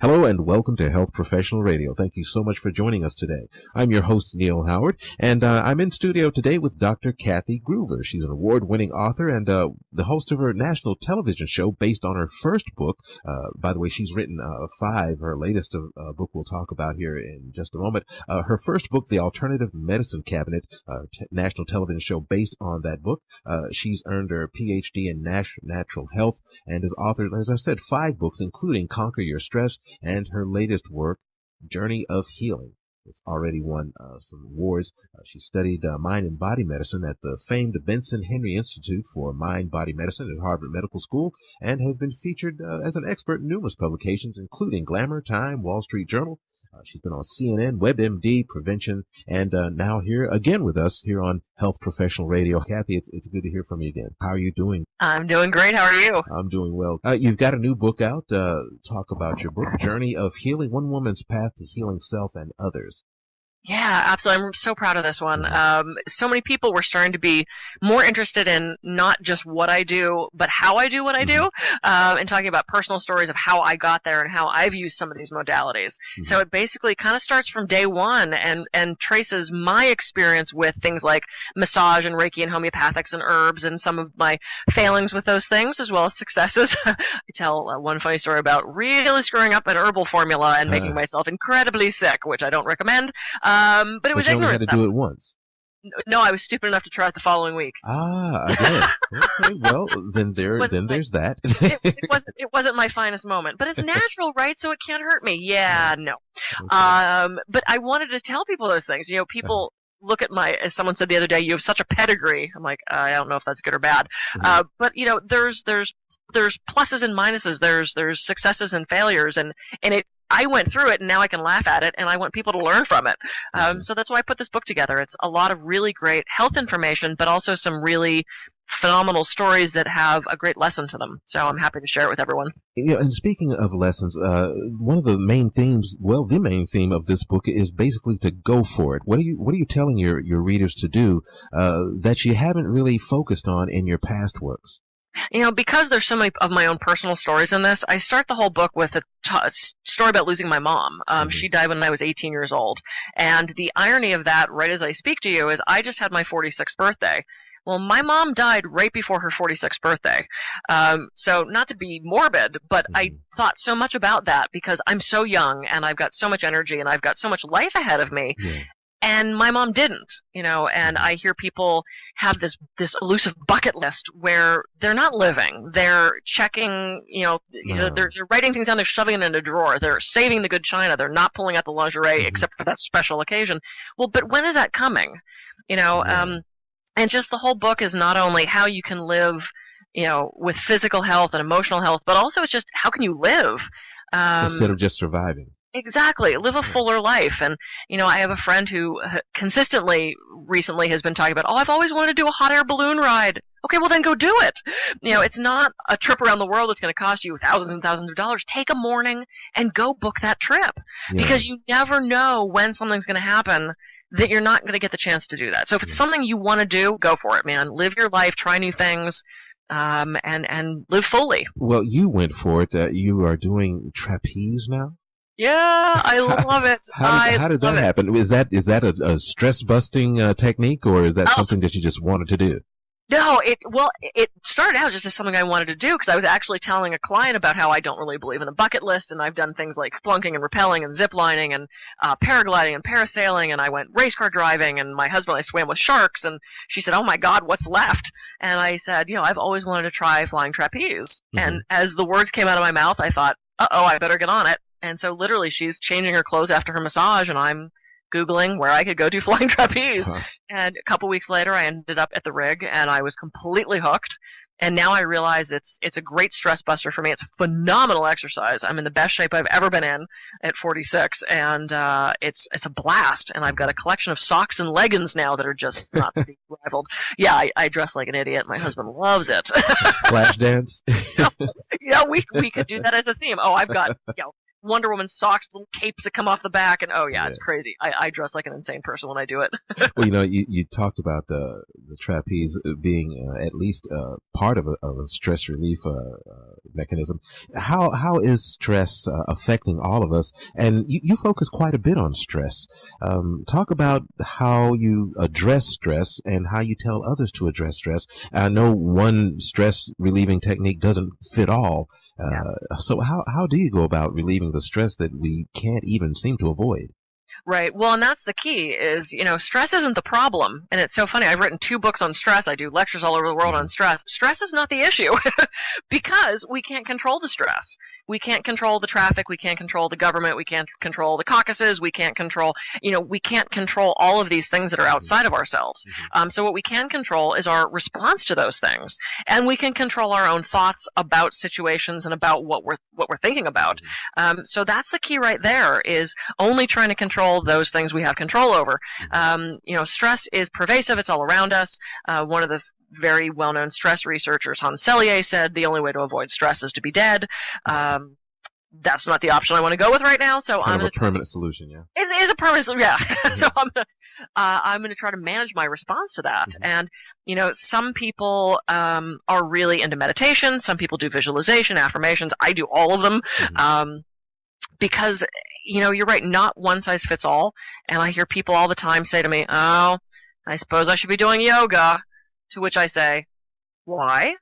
Hello and welcome to Health Professional Radio. Thank you so much for joining us today. I'm your host, Neal Howard, and I'm in studio today with Dr. Kathy Gruver. She's an award-winning author and the host of her national television show based on her first book. By the way, she's written five. Her latest book we'll talk about here in just a moment. Her first book, The Alternative Medicine Cabinet, national television show based on that book. She's earned her PhD in natural health and has authored, as I said, five books, including Conquer Your Stress, and her latest work, Journey of Healing. It's already won some awards. She studied mind and body medicine at the famed Benson Henry Institute for Mind-Body Medicine at Harvard Medical School and has been featured as an expert in numerous publications, including Glamour, Time, Wall Street Journal. She's been on CNN, WebMD, Prevention, and now here again with us here on Health Professional Radio. Kathy, it's good to hear from you again. How are you doing? I'm doing great. How are you? I'm doing well. You've got a new book out. Talk about your book, Journey of Healing, One Woman's Path to Healing Self and Others. Yeah, absolutely. I'm so proud of this one. So many people were starting to be more interested in not just what I do, but how I do what I do, and talking about personal stories of how I got there and how I've used some of these modalities. So it basically kind of starts from day one and traces my experience with things like massage and Reiki and homeopathics and herbs and some of my failings with those things as well as successes. I tell one funny story about really screwing up an herbal formula and making myself incredibly sick, which I don't recommend. But it was ignorance. You only had to do it once. No, I was stupid enough to try it the following week. Again. Okay, well, then there's that. It wasn't my finest moment, but it's natural, right? So it can't hurt me. Yeah, no. Okay. But I wanted to tell people those things. You know, people look at as someone said the other day, you have such a pedigree. I'm like, I don't know if that's good or bad. But you know, there's pluses and minuses. There's successes and failures, and I went through it, and now I can laugh at it, and I want people to learn from it. So that's why I put this book together. It's a lot of really great health information, but also some really phenomenal stories that have a great lesson to them. So I'm happy to share it with everyone. You know, and speaking of lessons, one of the main themes, the main theme of this book is basically to go for it. What are you telling your readers to do that you haven't really focused on in your past works? You know, because there's so many of my own personal stories in this, I start the whole book with a story about losing my mom. She died when I was 18 years old. And the irony of that, right as I speak to you, is I just had my 46th birthday. Well, my mom died right before her 46th birthday. So not to be morbid, but I thought so much about that because I'm so young and I've got so much energy and I've got so much life ahead of me. Yeah. And my mom didn't, you know, and I hear people have this elusive bucket list where they're not living. They're checking, they're writing things down, they're shoving it in a drawer. They're saving the good china. They're not pulling out the lingerie except for that special occasion. Well, but when is that coming? You know, and just the whole book is not only how you can live, you know, with physical health and emotional health, but also it's just how can you live? Instead of just surviving. Exactly. Live a fuller life. And, you know, I have a friend who consistently recently has been talking about, I've always wanted to do a hot air balloon ride. Okay, well then go do it. You know, it's not a trip around the world that's going to cost you thousands and thousands of dollars. Take a morning and go book that trip because you never know when something's going to happen that you're not going to get the chance to do that. So if it's something you want to do, go for it, man. Live your life, try new things. And live fully. Well, you went for it. You are doing trapeze now? Yeah, I love it. How did that happen? Is that a stress busting technique, or is that something that you just wanted to do? No, it started out just as something I wanted to do because I was actually telling a client about how I don't really believe in a bucket list, and I've done things like flunking and rappelling and ziplining and paragliding and parasailing, and I went race car driving, and my husband and I swam with sharks, and she said, "Oh my God, what's left?" And I said, you know, I've always wanted to try flying trapeze, and as the words came out of my mouth, I thought, I better get on it. And so literally she's changing her clothes after her massage and I'm Googling where I could go do flying trapeze. And a couple weeks later I ended up at the rig and I was completely hooked. And now I realize it's a great stress buster for me. It's a phenomenal exercise. I'm in the best shape I've ever been in at 46 and it's a blast. And I've got a collection of socks and leggings now that are just not to be rivaled. Yeah, I dress like an idiot. My husband loves it. Flash dance? Yeah, we could do that as a theme. I've got, Wonder Woman socks, little capes that come off the back, and it's crazy. I dress like an insane person when I do it. Well, you talked about the trapeze being at least part of a stress relief mechanism. How is stress affecting all of us? And you focus quite a bit on stress. Talk about how you address stress and how you tell others to address stress. I know one stress relieving technique doesn't fit all. So how do you go about relieving the stress that we can't even seem to avoid? Right. Well, and that's the key is, stress isn't the problem. And it's so funny. I've written 2 books on stress. I do lectures all over the world on stress. Stress is not the issue because we can't control the stress. We can't control the traffic. We can't control the government. We can't control the caucuses. We can't control, we can't control all of these things that are outside of ourselves. So what we can control is our response to those things. And we can control our own thoughts about situations and about what we're thinking about. So that's the key right there is only trying to control those things we have control over. Stress is pervasive. It's all around us. One of the very well-known stress researchers, Hans Selye, said the only way to avoid stress is to be dead. That's not the option I want to go with right now. So I'm a permanent solution. Yeah, it is a permanent solution. Yeah. So I'm gonna try to manage my response to that. And some people are really into meditation. Some people do visualization, affirmations. I do all of them. Because, you're right, not one size fits all. And I hear people all the time say to me, oh, I suppose I should be doing yoga. To which I say, why?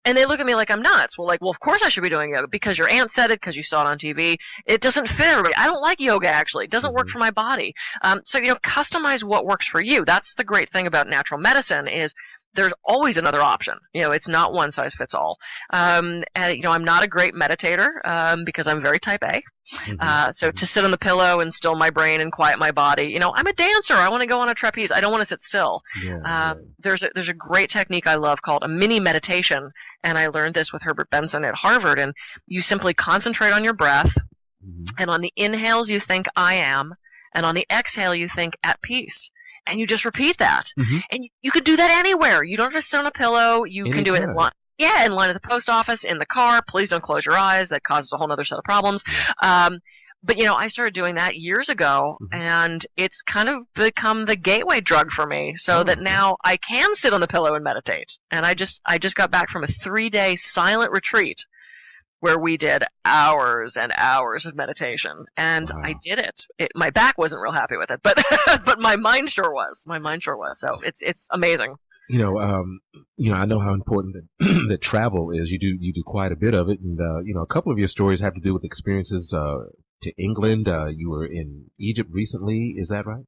And they look at me like I'm nuts. Well, of course I should be doing yoga because your aunt said it, because you saw it on TV. It doesn't fit everybody. I don't like yoga, actually. It doesn't work for my body. So, customize what works for you. That's the great thing about natural medicine is there's always another option. It's not one size fits all. And, I'm not a great meditator because I'm very type A. So to sit on the pillow and still my brain and quiet my body, I'm a dancer. I want to go on a trapeze. I don't want to sit still. There's a great technique I love called a mini meditation. And I learned this with Herbert Benson at Harvard. And you simply concentrate on your breath. And on the inhales, you think I am. And on the exhale, you think at peace. And you just repeat that. And you could do that anywhere. You don't just sit on a pillow. You can do it in line. Yeah, in line at the post office, in the car. Please don't close your eyes. That causes a whole other set of problems. But, I started doing that years ago, and it's kind of become the gateway drug for me so that now I can sit on the pillow and meditate. And I just got back from a 3-day silent retreat where we did hours and hours of meditation, and I did it. My back wasn't real happy with it, but but my mind sure was. So it's amazing. I know how important that that travel is. You do quite a bit of it, and a couple of your stories have to do with experiences to England. You were in Egypt recently, is that right?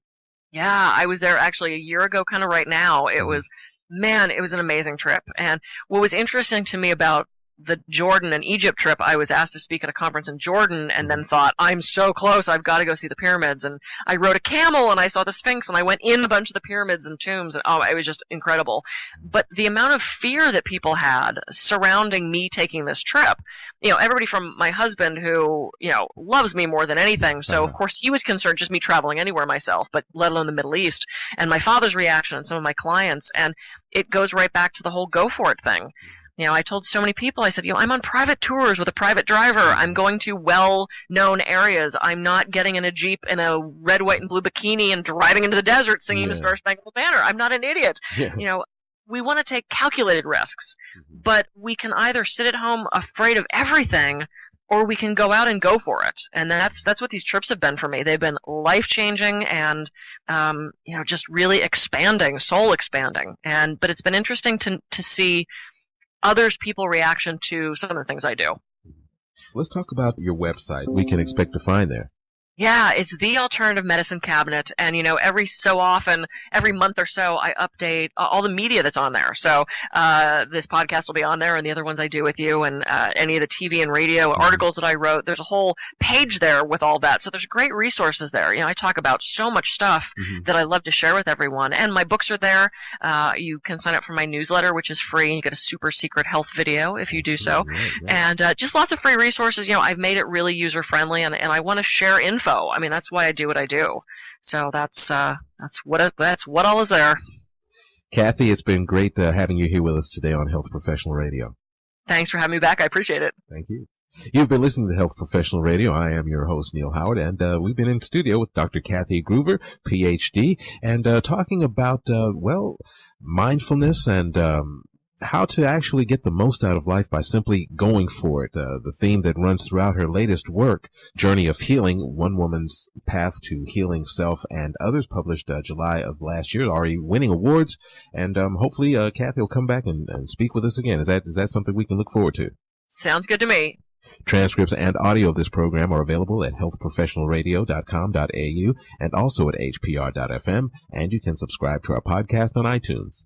Yeah, I was there actually a year ago, kind of right now. It was an amazing trip, and what was interesting to me about the Jordan and Egypt trip, I was asked to speak at a conference in Jordan and then thought, I'm so close, I've got to go see the pyramids. And I rode a camel and I saw the Sphinx and I went in a bunch of the pyramids and tombs. And it was just incredible. But the amount of fear that people had surrounding me taking this trip, everybody from my husband who, loves me more than anything. So of course he was concerned just me traveling anywhere myself, but let alone the Middle East, and my father's reaction and some of my clients. And it goes right back to the whole go for it thing. I told so many people, I said, I'm on private tours with a private driver. I'm going to well-known areas. I'm not getting in a Jeep in a red, white, and blue bikini and driving into the desert singing the Star Spangled Banner. I'm not an idiot. We want to take calculated risks, but we can either sit at home afraid of everything, or we can go out and go for it. And that's what these trips have been for me. They've been life-changing and, just really expanding, soul expanding. But it's been interesting to see people reaction to some of the things I do. Let's talk about your website. We can expect to find there. Yeah, it's the Alternative Medicine Cabinet, and every so often, every month or so, I update all the media that's on there. So this podcast will be on there, and the other ones I do with you, and any of the TV and radio articles that I wrote. There's a whole page there with all that. So there's great resources there. I talk about so much stuff that I love to share with everyone, and my books are there. You can sign up for my newsletter, which is free, and you get a super secret health video if you do so, and just lots of free resources. I've made it really user friendly, and I want to share info. I mean, that's why I do what I do. So that's what all is there. Kathy, it's been great having you here with us today on Health Professional Radio. Thanks for having me back. I appreciate it. Thank you. You've been listening to Health Professional Radio. I am your host, Neal Howard, and we've been in studio with Dr. Kathy Gruver, PhD, and talking about, mindfulness and how to actually get the most out of life by simply going for it. The theme that runs throughout her latest work, Journey of Healing, One Woman's Path to Healing Self and Others, published July of last year, already winning awards. And hopefully Kathy will come back and speak with us again. Is that something we can look forward to? Sounds good to me. Transcripts and audio of this program are available at healthprofessionalradio.com.au and also at hpr.fm, and you can subscribe to our podcast on iTunes.